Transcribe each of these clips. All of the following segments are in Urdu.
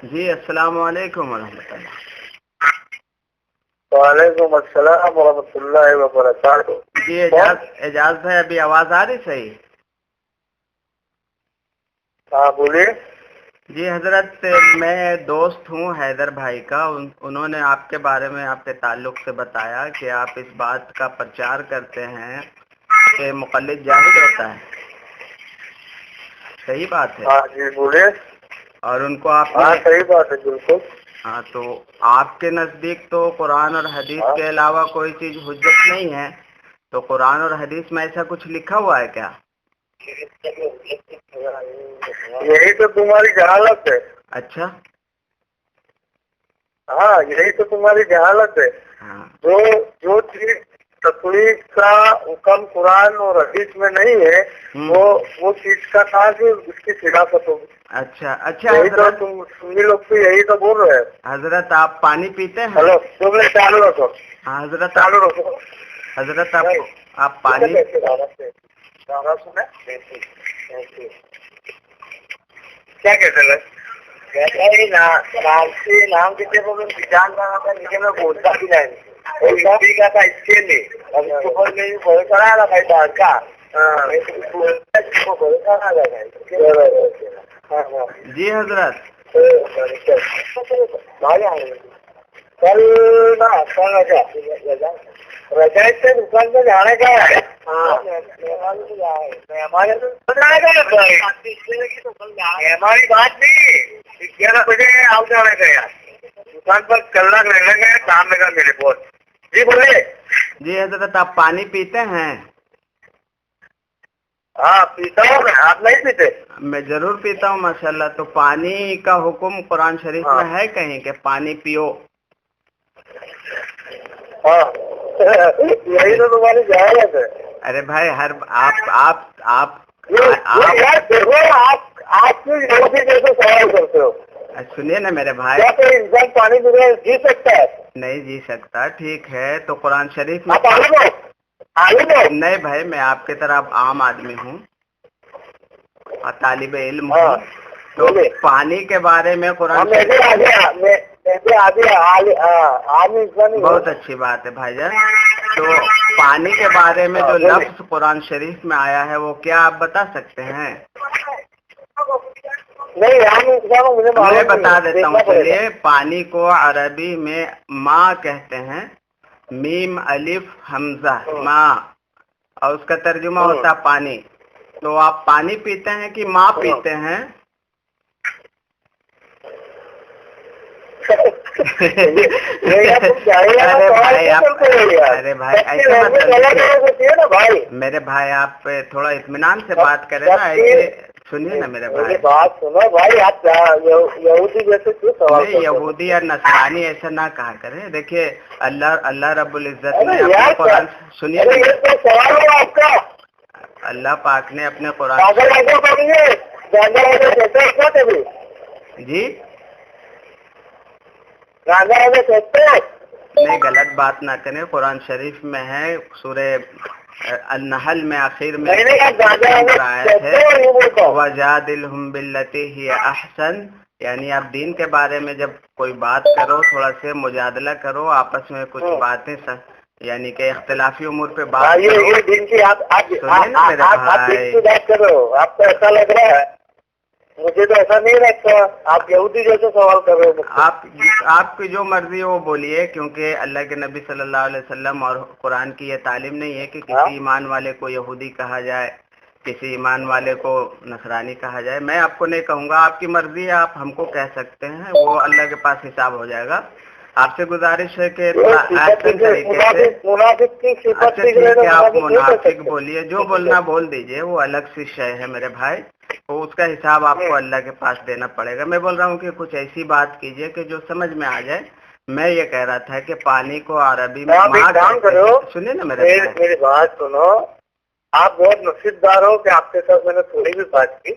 جی السلام علیکم ورحمۃ اللہ۔ وعلیکم السلام ورحمۃ اللہ وبرکاتہ۔ جی اعجاز بھائی، ابھی آواز آ رہی صحیح؟ ہاں بولیے۔ جی حضرت، میں دوست ہوں حیدر بھائی کا، انہوں نے آپ کے بارے میں آپ کے تعلق سے بتایا کہ آپ اس بات کا پرچار کرتے ہیں کہ مقلد جاہل ہوتا ہے، صحیح بات ہے؟ ہاں جی بولیے۔ اور ان کو آپ ہاں صحیح بات ہے بالکل۔ ہاں، تو آپ کے نزدیک تو قرآن اور حدیث کے علاوہ کوئی چیز حجت نہیں ہے، تو قرآن اور حدیث میں ایسا کچھ لکھا ہوا ہے کیا؟ یہی تو تمہاری جہالت ہے۔ اچھا، ہاں یہی تو تمہاری جہالت ہے۔ ہاں جو چیز تخلیق کا حکم قرآن اور حدیث میں نہیں ہے وہ چیز کا تھا کہ اس کی خلافت ہوگی۔ اچھا اچھا یہی تو حضرت، تم لوگ تو یہی تو بول رہے ہیں۔ حضرت آپ پانی پیتے ہیں؟ ہلو تم نے چالو رکھو، ہاں حضرت، چالو رکھو۔ حضرت آپ پانی کیا کہتے ہیں؟ نام کے جانتا تھا لیکن میں بولتا بھی نہیں کا تھا اس کے لیے۔ اب بہت سارا رہا بھائی بات کا جی حضرت، کل رجا سے دکان پہ جانے کا ہے۔ ہماری بات نہیں، 11 بجے آؤ جانے کا یار، دکان پر چلنا رہنے کا کام میں کا میرے بہت۔ جی بولے۔ جی حضرت، آپ پانی پیتے ہیں؟ ہاں پیتا ہوں میں، آپ نہیں پیتے؟ میں ضرور پیتا ہوں ماشاءاللہ۔ تو پانی کا حکم قرآن شریف میں ہے کہیں کہ پانی پیو؟ ہاں یہی تو تمہاری جہالت ہے۔ ارے بھائی، ہر آپ جیسے سوال کرتے ہو۔ سنیے نا میرے بھائی، کیا کوئی انسان پانی بغیر جی سکتا ہے؟ نہیں جی سکتا، ٹھیک ہے، تو قرآن شریف میں آپ عالم ہو؟ نہیں بھائی، میں آپ کی طرح عام آدمی ہوں اور طالب علم ہوں، تو پانی کے بارے میں قرآن بہت اچھی بات ہے بھائی جان۔ تو پانی کے بارے میں جو لفظ قرآن شریف میں آیا ہے وہ کیا آپ بتا سکتے ہیں؟ میں بتا دیتا ہوں، چلیے۔ پانی کو عربی میں ماء کہتے ہیں، میم الف حمزہ ماء، اور اس کا ترجمہ ہوتا ہے پانی۔ تو آپ پانی پیتے ہیں کہ ماء پیتے ہیں؟ ارے بھائی ایسے مت، میرے بھائی آپ تھوڑا اطمینان سے بات کریں نا، ایسے سنیے نا میرے بھائی۔ بات سنو بھائی، آپ یہودی جیسے کیوں سوال کرتے ہو؟ یہودی اور نصرانی ایسا نہ کہا کریں۔ دیکھیے اللہ رب العزت نے اپنے قرآن، سنیے سوال ہو آپ کا، اللہ پاک نے اپنے قرآن، جی نہیں غلط بات نہ کریں، قرآن شریف میں ہے، سورہ النحل میں آخر میں آیت ہے وَجَادِلْهُمْ بِالَّتِي هِيَ أَحْسَنُ، یعنی آپ دین کے بارے میں جب کوئی بات کرو تھوڑا سے مجادلہ کرو، آپس میں کچھ باتیں یعنی کہ اختلافی امور پہ بات کرو۔ دین کی سنیے نا میرے بھائی، بات کرو، آپ کو ایسا لگ رہا ہے، مجھے تو ایسا نہیں لگتا، آپ یہودی جیسے سوال کر رہے ہو۔ آپ کی جو مرضی ہو وہ بولیے، کیونکہ اللہ کے نبی صلی اللہ علیہ وسلم اور قرآن کی یہ تعلیم نہیں ہے کہ کسی ایمان والے کو یہودی کہا جائے، کسی ایمان والے کو نصرانی کہا جائے۔ میں آپ کو نہیں کہوں گا، آپ کی مرضی ہے، آپ ہم کو کہہ سکتے ہیں، وہ اللہ کے پاس حساب ہو جائے گا۔ آپ سے گزارش ہے کہ تھوڑا احسن طریقے سے، اچھا ٹھیک ہے، آپ منافق بولیے، جو بولنا بول دیجئے، وہ الگ سی شے ہے میرے بھائی، تو اس کا حساب آپ کو اللہ کے پاس دینا پڑے گا۔ میں بول رہا ہوں کہ کچھ ایسی بات کیجئے کہ جو سمجھ میں آ جائے۔ میں یہ کہہ رہا تھا کہ پانی کو عربی میں سنیے نا میری بات سنو، آپ بہت نصیبدار ہو کہ آپ کے ساتھ میں نے تھوڑی بھی بات کی۔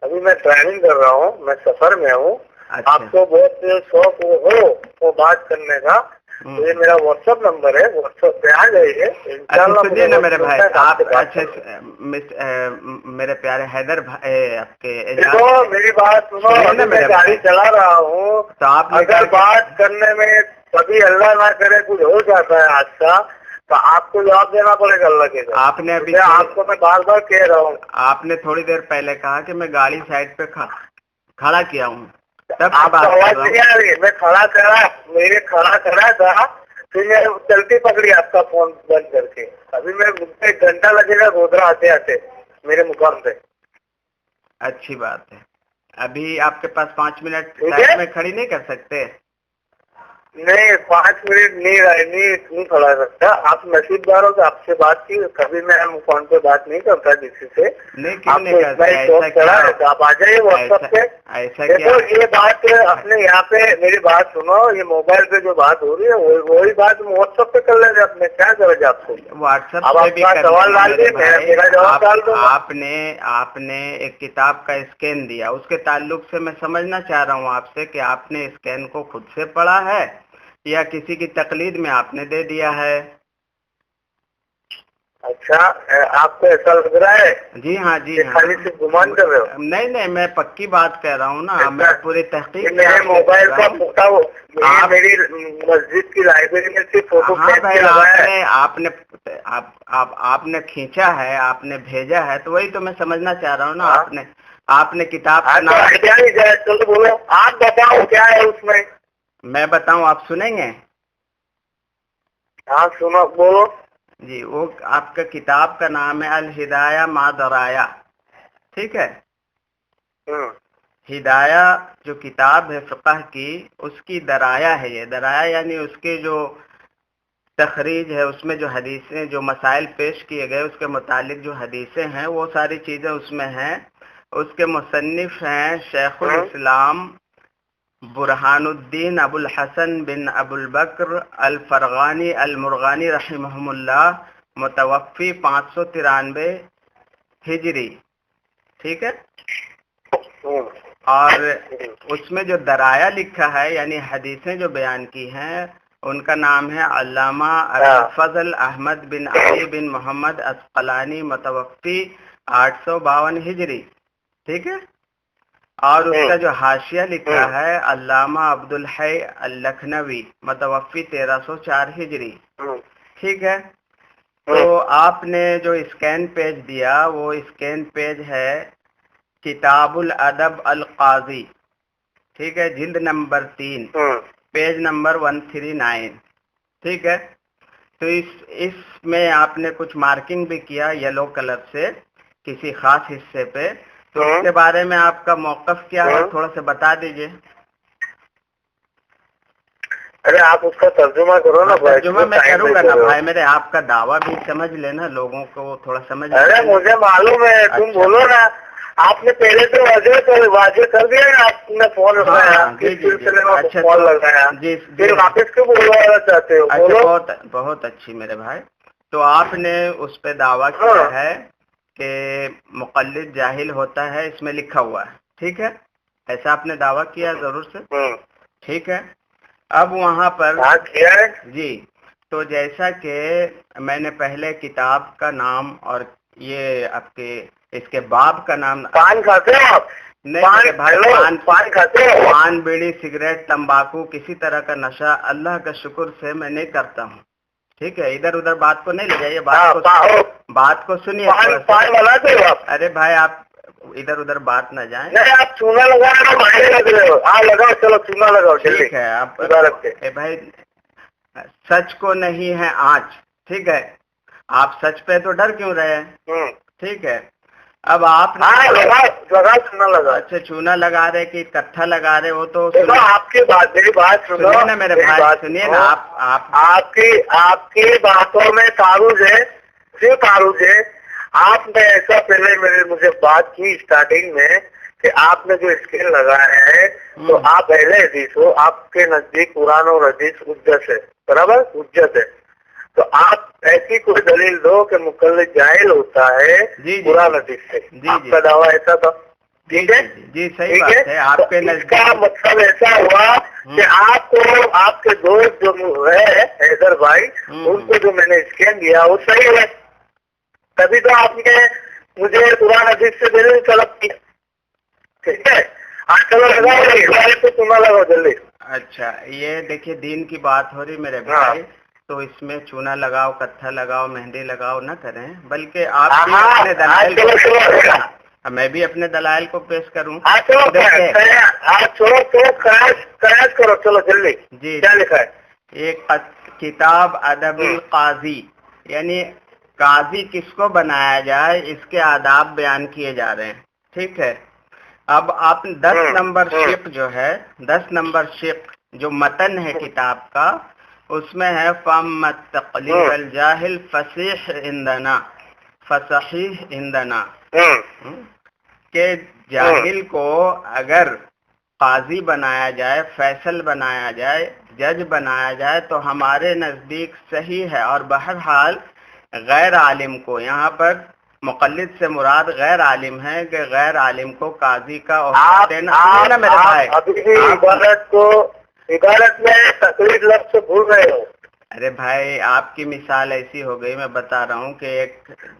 ابھی میں ڈرائیونگ کر رہا ہوں، میں سفر میں ہوں، آپ کو بہت شوق ہو وہ بات کرنے کا، تو یہ میرا واٹس ایپ نمبر ہے, واٹس ایپ پہ آ جائیے انشاءاللہ. سنیے نا میرے بھائی, آپ اچھے میرے پیارے حیدر بھائی, آپ کے دیکھو میری بات سنو, میں گاڑی چلا رہا ہوں, تو آپ اگر بات کرنے میں کبھی اللہ نہ کرے کچھ ہو جاتا ہے حادثہ تو آپ کو جواب دینا پڑے گا اللہ کے. آپ نے ابھی آپ کو میں بار بار کہہ رہا ہوں, آپ نے تھوڑی دیر پہلے کہا کہ میں گاڑی سائڈ پہ کھڑا کیا ہوں, تب آپ کو آواز نہیں آ رہی ہے. میں کھڑا کرا تھا, پھر میں چلتی پکڑی آپ کا فون بند کر کے. ابھی میں 1 گھنٹہ لگے گا گودرا آتے آتے میرے مقام پہ. اچھی بات ہے. ابھی آپ کے پاس 5 منٹ سائڈ میں کھڑی نہیں کر سکتے؟ نہیں 5 منٹ نہیں کھڑا سکتا. آپ نصیب دار ہو کہ آپ سے بات کی. کبھی میں فون پہ بات نہیں کرتا کسی سے. نہیں کیوں نہیں کرتا؟ آپ آ جائیے واٹس ایپ پہ. ایسا دیکھو یہ بات اپنے یہاں پہ, میری بات سنو, یہ موبائل پہ جو بات ہو رہی ہے وہی بات واٹس ایپ پہ کر لیں گے. اپنے کیا کرے گا آپ کو واٹس ایپ پہ بھی سوال ڈال دیے, میرا جواب ڈال دو. آپ نے ایک کتاب کا اسکین دیا, اس کے تعلق سے میں سمجھنا چاہ رہا ہوں آپ سے کہ آپ نے اسکین کو خود سے پڑھا ہے یا کسی کی تقلید میں آپ نے دے دیا ہے؟ اچھا, آپ کو ایسا لگ رہا ہے؟ جی ہاں, جی ہاں. خالی سے گمان کر رہے ہو؟ نہیں, میں پکی بات کہہ رہا ہوں نا. میں پوری تحقیق میرے موبائل کا پوٹا میری مسجد کی لائبریری میں سے فوٹو آپ نے کھینچا ہے, آپ نے بھیجا ہے, تو وہی تو میں سمجھنا چاہ رہا ہوں نا. آپ نے کتاب کا نام کیا نہیں جائے, چلو بولو آپ بتاؤ کیا ہے اس میں بتاؤں, آپ سنیں گے؟ ہاں سنو, بولو. جی, وہ آپ کا کتاب کا نام ہے الہدایہ ما درایا, ٹھیک ہے؟ ہدایہ جو کتاب ہے فقہ کی, اس کی درایا ہے. یہ درایا یعنی اس کے جو تخریج ہے, اس میں جو حدیثیں, جو مسائل پیش کیے گئے اس کے متعلق جو حدیثیں ہیں, وہ ساری چیزیں اس میں ہیں. اس کے مصنف ہیں شیخ الاسلام برہان الدین ابو الحسن بن ابو البکر الفرغانی المرغانی رحمہم اللہ, متوفی 593 ہجری, ٹھیک ہے؟ اور اس میں جو درایا لکھا ہے یعنی حدیثیں جو بیان کی ہیں, ان کا نام ہے علامہ فضل احمد بن علی بن محمد اسقلانی, متوفی 852 ہجری, ٹھیک ہے؟ اور اس کا جو حاشیہ لکھا ہے علامہ عبدالحی اللکھنوی, متوفی 1304 ہجری, ٹھیک ہے؟ تو آپ نے جو اسکین پیج دیا, وہ اسکین پیج ہے کتاب الادب القاضی, ٹھیک ہے؟ جلد نمبر 3, پیج نمبر 139, ٹھیک ہے؟ تو اس میں آپ نے کچھ مارکنگ بھی کیا یلو کلر سے کسی خاص حصے پہ, تو اس کے بارے میں آپ کا موقف کیا ہے, تھوڑا سا بتا دیجئے. ارے آپ اس کا ترجمہ کرو نا. ترجمہ میں کروں گا نا بھائی میرے, آپ کا دعویٰ بھی سمجھ لینا, لوگوں کو تھوڑا سمجھ. ارے مجھے معلوم ہے, تم بولو نا. آپ نے پہلے تو واضح کر دیا نا, آپ نے فون لگایا, کس سلسلے میں فون لگایا, پھر واپس کیوں بولوانا چاہتے ہو؟ بہت اچھی میرے بھائی. تو آپ نے اس پہ دعویٰ کیا ہے کہ مقلد جاہل ہوتا ہے, اس میں لکھا ہوا ہے, ٹھیک ہے؟ ایسا آپ نے دعویٰ کیا ضرور سے, ٹھیک ہے؟ اب وہاں پر جی, تو جیسا کہ میں نے پہلے کتاب کا نام اور یہ آپ کے اس کے باب کا نام. پان کھاتے ہو آپ؟ نہیں بھائی, پان کھاتے ہو؟ پان, بیڑی, سگریٹ, تمباکو, کسی طرح کا نشہ اللہ کا شکر سے میں نہیں کرتا ہوں, ٹھیک ہے؟ ادھر ادھر بات کو نہیں لے جائیے, بات کو سنیے. پان بناتے ہو آپ؟ ارے بھائی آپ ادھر ادھر بات نہ جائیں. نہیں آپ چونا لگا رہے ہو, ہاں لگاؤ, چلو چونا لگاؤ. ٹھیک ہے آپ بھائی, سچ کو نہیں ہے آنچ, ٹھیک ہے؟ آپ سچ پہ تو ڈر کیوں رہے ہیں, ٹھیک ہے؟ اب آپ چونا لگا, اچھا چونا لگا رہے کہ کٹھا لگا رہے, وہ تو آپ کی بات, میری بات سنو نا میرے بھائی, سنیے نا. آپ کی باتوں میں تعارض ہے, صرف تعارض ہے. آپ نے ایسا پہلے مجھے بات کی اسٹارٹنگ میں کہ آپ نے جو اسکیل لگایا ہے تو آپ اہل حدیث ہو, آپ کے نزدیک قرآن اور حدیث حجت ہے, برابر حجت ہے. تو آپ ایسی کوئی دلیل دو کہ مقلد جاہل ہوتا ہے قرآن حدیث سے. آپ کا دعویٰ ایسا تھا, ٹھیک ہے؟ جی صحیح بات ہے. آپ کے اس کا مطلب ایسا ہوا کہ آپ کو آپ کے دوست جو ہے حیدر بھائی ان کو جو میں نے اسکین دیا وہ صحیح ہے، تبھی تو آپ نے مجھے قرآن حدیث سے دلیل طلب کی. ٹھیک ہے، آج چلو لگاؤ تو تمہیں لگاؤ جلدی. اچھا یہ دیکھیے دین کی بات ہو رہی میرے بھائی، تو اس میں چونا لگاؤ، کتھا لگاؤ، مہندی لگاؤ نہ کریں، بلکہ آپ بھی اپنے دلائل میں بھی اپنے دلائل کو پیش کروں. کرو چلو جلدی. جی کیا لکھا ہے؟ ایک کتاب ادب القاضی، یعنی قاضی کس کو بنایا جائے اس کے آداب بیان کیے جا رہے ہیں. ٹھیک ہے، اب آپ 10 نمبر شق جو ہے، 10 نمبر شق جو متن ہے کتاب کا، اس میں ہے فَأَمَّا التَّقْلِيدُ الْجَاهِلِ فَصِيحٌ عِندَنَا، فَصَحِيحٌ عِندَنَا، کہ جاہل کو اگر قاضی بنایا جائے، فیصل بنایا جائے، جج بنایا جائے تو ہمارے نزدیک صحیح ہے. اور بہرحال غیر عالم کو، یہاں پر مقلد سے مراد غیر عالم ہے کہ غیر عالم کو قاضی کا عہدہ دینا. میرے بھائی عبارت میں تقلید لفظ سے بھول رہے ہو. ارے بھائی آپ کی مثال ایسی ہو گئی، میں بتا رہا ہوں کہ ایک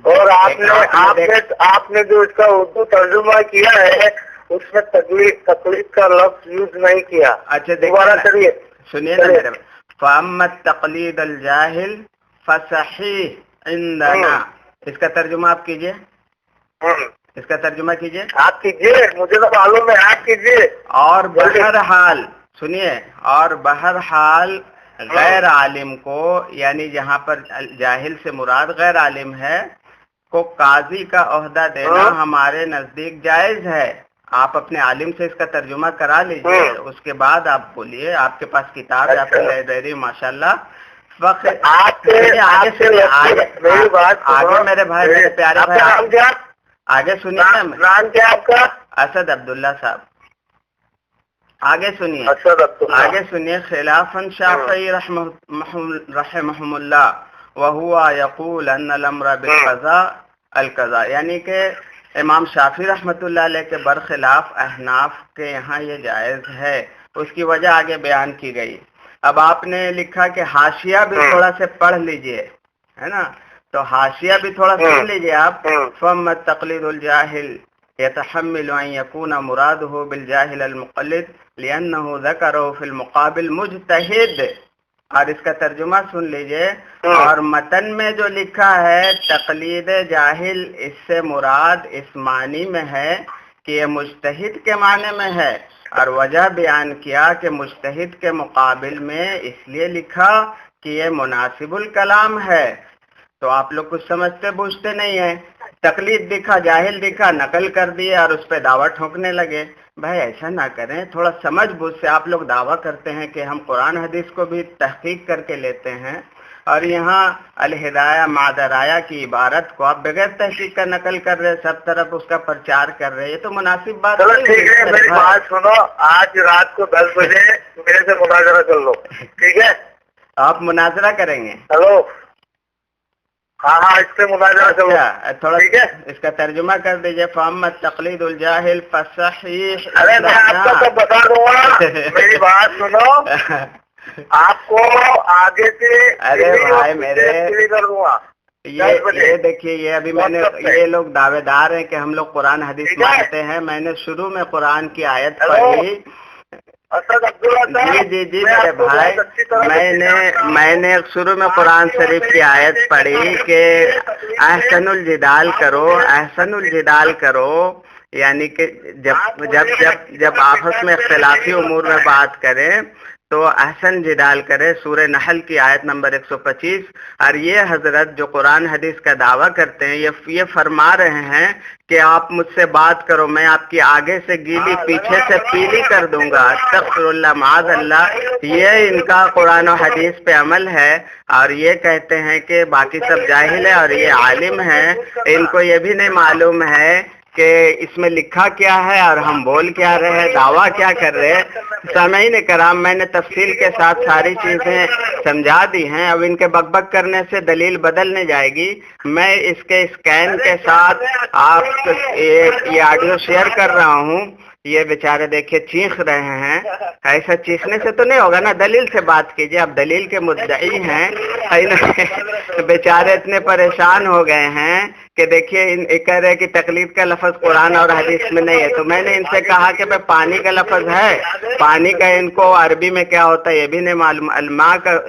اور آپ نے جو اس کا اردو ترجمہ کیا ہے اس میں تقلید کا لفظ یوز نہیں کیا. اچھا دوبارہ سنیے نا میرے فَأَمَّا التَّقْلِيدُ الْجَاهِلِ فَصَحِيحٌ عِندَنَا، اس کا ترجمہ آپ کیجئے، اس کا ترجمہ کیجئے. آپ کیجئے، مجھے تو معلوم ہے، آپ کیجئے. اور بہرحال سنیے، اور بہرحال غیر عالم کو، یعنی جہاں پر جاہل سے مراد غیر عالم ہے، کو قاضی کا عہدہ دینا ہمارے نزدیک جائز ہے. آپ اپنے عالم سے اس کا ترجمہ کرا لیجئے، اس کے بعد آپ بولیے. آپ کے پاس کتاب ہے، آپ کی لائبریری ماشاءاللہ. آگے میرے بھائی، میرے پیارے بھائی، آگے سنیے نا. نام کیا آپ کا؟ اسد عبداللہ صاحب. آگے سنیے، آگے سنیے. خلافاً شافعی رحمہم اللہ وہوا یقول ان الامر بالقضاء القضاء، یعنی کہ امام شافعی رحمۃ اللہ علیہ کے برخلاف احناف کے یہاں یہ جائز ہے. اس کی وجہ آگے بیان کی گئی. اب آپ نے لکھا کہ حاشیہ بھی تھوڑا سے پڑھ لیجئے، ہے نا، تو حاشیہ بھی تھوڑا سن لیجئے آپ. فَأَمَّا التَّقْلِيدُ الْجَاهِلِ يَتَحَمِّلُ أَن يَكُونَ مُرَادُهُ بِالْجَاهِلِ الْمُقَلِّدِ لِأَنَّهُ ذَكَرَهُ فِي الْمُقَابِلِ مُجْتَهِدٍ. اور اس کا ترجمہ سن لیجئے. اور متن میں جو لکھا ہے تقلید جاہل، اس سے مراد اس معنی میں ہے کہ یہ مجتہد کے معنی میں ہے. اور وجہ بیان کیا کہ مجتہد کے مقابل میں اس لیے لکھا کہ یہ مناسب الکلام ہے. تو آپ لوگ کچھ سمجھتے بوجھتے نہیں ہیں. تقلید دکھا، جاہل دکھا، نقل کر دیے اور اس پہ دعویٰ ٹھوکنے لگے. بھائی ایسا نہ کریں، تھوڑا سمجھ بوجھ سے. آپ لوگ دعویٰ کرتے ہیں کہ ہم قرآن حدیث کو بھی تحقیق کر کے لیتے ہیں، اور یہاں الہدایہ مادرایا کی عبارت کو آپ بغیر تحقیق کا نقل کر رہے، سب طرف اس کا پرچار کر رہے. یہ تو مناسب بات نہیں. چلو ٹھیک ہے، میری بات سنو. آج رات کو 10 بجے میرے سے مناظرہ کر لو، ٹھیک ہے؟ آپ مناظرہ کریں گے؟ ہلو، ہاں اس سے مناظرہ کرو. تھوڑا اس کا ترجمہ کر دیجئے. فَأَمَّا التَّقْلِيدُ الْجَاهِلِ فَصَحِيحٌ. ارے میں آپ کو سب بتا دوں گا، میری بات سنو. آپ کو آگے سے ارے بھائی میرے کر دوں گا. یہ دیکھیے، یہ ابھی میں نے، یہ لوگ دعوے دار ہیں کہ ہم لوگ قرآن حدیث مانتے ہیں. میں نے شروع میں قرآن کی آیت پڑھی. جی میرے بھائی، میں نے شروع میں قرآن شریف کی آیت پڑھی کہ احسن الجدال کرو، احسن الجدال کرو، یعنی کہ جب آپس میں اختلافی امور میں بات کریں تو احسن جدال کرے. سورہ نحل کی آیت نمبر 125. اور یہ حضرت جو قرآن حدیث کا دعویٰ کرتے ہیں، یہ فرما رہے ہیں کہ آپ مجھ سے بات کرو، میں آپ کی آگے سے گیلی پیچھے سے پیلی کر دوں گا. استغفر اللہ، معاذ اللہ. یہ ان کا قرآن و حدیث پہ عمل ہے. اور یہ کہتے ہیں کہ باقی سب جاہل ہے اور یہ عالم ہیں. ان کو یہ بھی نہیں معلوم ہے کہ اس میں لکھا کیا ہے اور ہم بول کیا رہے ہیں، دعویٰ کیا کر رہے ہیں. سامعین کرام، میں نے تفصیل کے ساتھ ساری چیزیں سمجھا دی ہیں. اب ان کے بک بک کرنے سے دلیل بدل نہیں جائے گی. میں اس کے اسکین کے ساتھ آپ یہ آڈیو شیئر کر رہا ہوں. یہ بیچارے دیکھیے چیخ رہے ہیں، ایسا چیخنے سے تو نہیں ہوگا نا، دلیل سے بات کیجیے، آپ دلیل کے مدعی ہیں، بیچارے اتنے پریشان ہو گئے ہیں کہ دیکھیے کہہ رہے کہ تقلید کا لفظ قرآن اور حدیث میں نہیں ہے، تو میں نے ان سے کہا کہ بھائی پانی کا لفظ ہے، پانی کا ان کو عربی میں کیا ہوتا ہے یہ بھی نہیں معلوم، الماء کا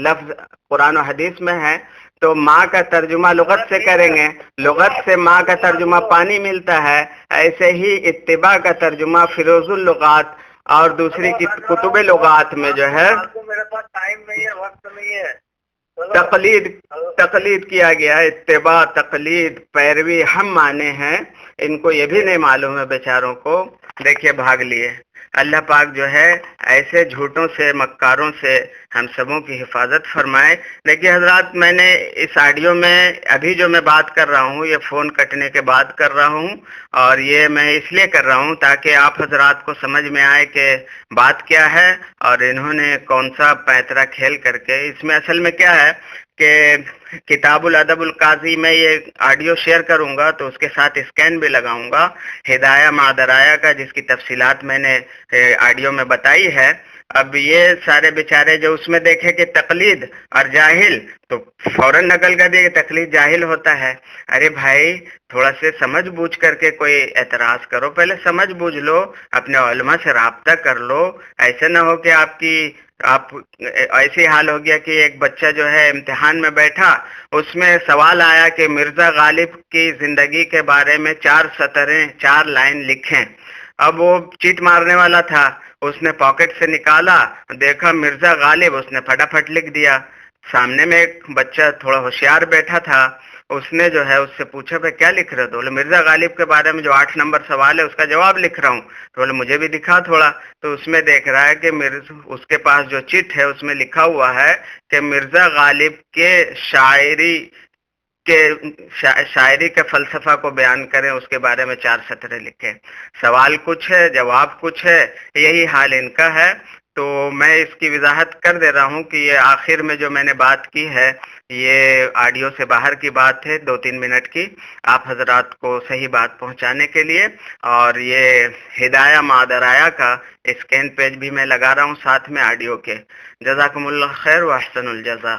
لفظ قرآن و حدیث میں ہے تو ماں کا ترجمہ لغت سے کریں گے، لغت سے ماں کا ترجمہ پانی ملتا ہے، ایسے ہی اتباع کا ترجمہ فیروز اللغات اور دوسری کتب لغات میں جو ہے میرے پاس ٹائم نہیں ہے، وقت نہیں ہے، تقلید کیا گیا، اتباع تقلید پیروی ہم مانے ہیں، ان کو یہ بھی نہیں معلوم ہے بیچاروں کو، دیکھیے بھاگ لیے۔ اللہ پاک جو ہے ایسے جھوٹوں سے مکاروں سے ہم سبوں کی حفاظت فرمائے۔ دیکھیے حضرات، میں نے اس آڈیو میں ابھی جو میں بات کر رہا ہوں یہ فون کٹنے کے بعد کر رہا ہوں، اور یہ میں اس لیے کر رہا ہوں تاکہ آپ حضرات کو سمجھ میں آئے کہ بات کیا ہے اور انہوں نے کون سا پیترا کھیل کر کے، اس میں اصل میں کیا ہے کہ کتاب الادب القاضی میں یہ آڈیو شیئر کروں گا تو اس کے ساتھ اسکین بھی لگاؤں گا ہدایہ مادرایا کا، جس کی تفصیلات میں نے آڈیو میں بتائی ہے۔ اب یہ سارے بیچارے جو اس میں دیکھے کہ تقلید اور جاہل، تو فوراً نقل کر دیا کہ تقلید جاہل ہوتا ہے۔ ارے بھائی تھوڑا سے سمجھ بوجھ کر کے کوئی اعتراض کرو، پہلے سمجھ بوجھ لو، اپنے علماء سے رابطہ کر لو، ایسے نہ ہو کہ آپ ایسی حال ہو گیا کہ ایک بچہ جو ہے امتحان میں بیٹھا، اس میں سوال آیا کہ مرزا غالب کی زندگی کے بارے میں 4 سطریں 4 لائن لکھیں۔ اب وہ چیٹ مارنے والا تھا، اس نے پاکٹ سے نکالا، دیکھا مرزا غالب، اس نے فٹافٹ لکھ دیا۔ سامنے میں ایک بچہ تھوڑا ہوشیار بیٹھا تھا، اس نے جو ہے اس سے پوچھا بھائی کیا لکھ رہے ہو؟ تو بولے مرزا غالب کے بارے میں جو 8 نمبر سوال ہے اس کا جواب لکھ رہا ہوں۔ تو بولے مجھے بھی دکھا تھوڑا، تو اس میں دیکھ رہا ہے کہ اس کے پاس جو چٹ ہے اس میں لکھا ہوا ہے کہ مرزا غالب کے شاعری کے فلسفہ کو بیان کریں، اس کے بارے میں 4 سطریں لکھیں۔ سوال کچھ ہے، جواب کچھ ہے، یہی حال ان کا ہے۔ تو میں اس کی وضاحت کر دے رہا ہوں کہ یہ آخر میں جو میں نے بات کی ہے یہ آڈیو سے باہر کی بات ہے، 2-3 منٹ کی، آپ حضرات کو صحیح بات پہنچانے کے لیے، اور یہ ہدایہ مادرایا کا اسکین پیج بھی میں لگا رہا ہوں ساتھ میں آڈیو کے۔ جزاکم اللہ خیر و احسن الجزا۔